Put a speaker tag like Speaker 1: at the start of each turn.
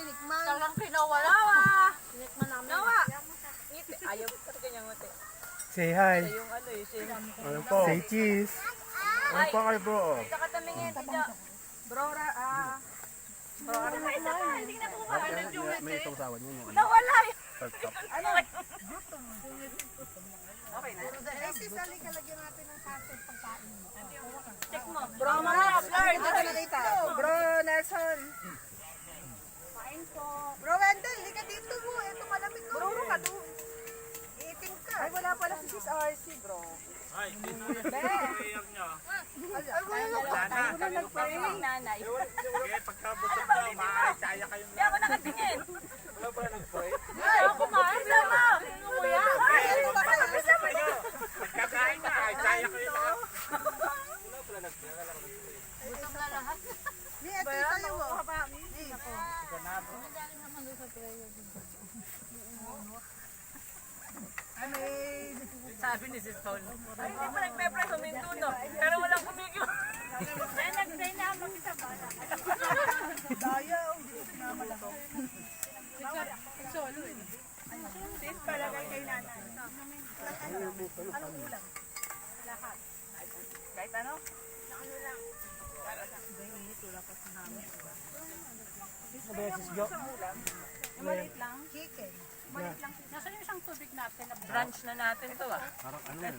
Speaker 1: tinikman.
Speaker 2: Talagang pinawala.
Speaker 1: Tinikman namin.
Speaker 2: Nawa. Ngiti. Ayaw ko kanyang ngiti.
Speaker 3: Say hi.
Speaker 2: Siya yung ano eh. Siya yung...
Speaker 4: Ano po?
Speaker 3: Say cheese.
Speaker 4: Ano pa kayo bro?
Speaker 2: Saka tamingin. Bro, Bro, hindi na kuha.
Speaker 4: May itong sawan yun.
Speaker 2: Nawala yun.
Speaker 4: Third cup.
Speaker 2: Ano? Okay na.
Speaker 1: Kasi sali ka lagyan natin ng kaset pagkain mo.
Speaker 2: Check mo. Bro, marap. Lord.
Speaker 1: Ito ka nakita.
Speaker 2: Bro, Nelson.
Speaker 1: Kain po. Bro Wendell, hindi ka dito mo. Ito malamig ko.
Speaker 2: Bro, ka doon.
Speaker 1: Iiting ka.
Speaker 2: Ay, wala pala si Sis RC, bro.
Speaker 5: Ay, dito yung prayer nyo.
Speaker 2: Wala nag-pray ng nanay.
Speaker 5: Sige, pagkabusog nyo, maaay-saya kayong
Speaker 2: Hindi ako nakatingin.
Speaker 5: wala pa nag-pray.
Speaker 2: Ay, ako kumain sama. Umuya. Ay,
Speaker 5: Pagkakain na, ay-saya kayo lahat.
Speaker 1: Ni, ito yung tayo mo. Ni, ako.
Speaker 2: Sabi ni Sis Paul. Ay, hindi pa nagpe-pray, huminto no. Pero walang kumigil. Ay, nag-pray na ako sa bala.
Speaker 1: Daya, hindi ko sinama lang.
Speaker 2: Sis, palagay kay nanay.
Speaker 1: Anong ulam?
Speaker 2: Kahit ano? Maliit lang.
Speaker 1: Chicken.
Speaker 2: Nasaan yung isang tubig natin? Brunch na natin to ah.
Speaker 4: Parang ano yun?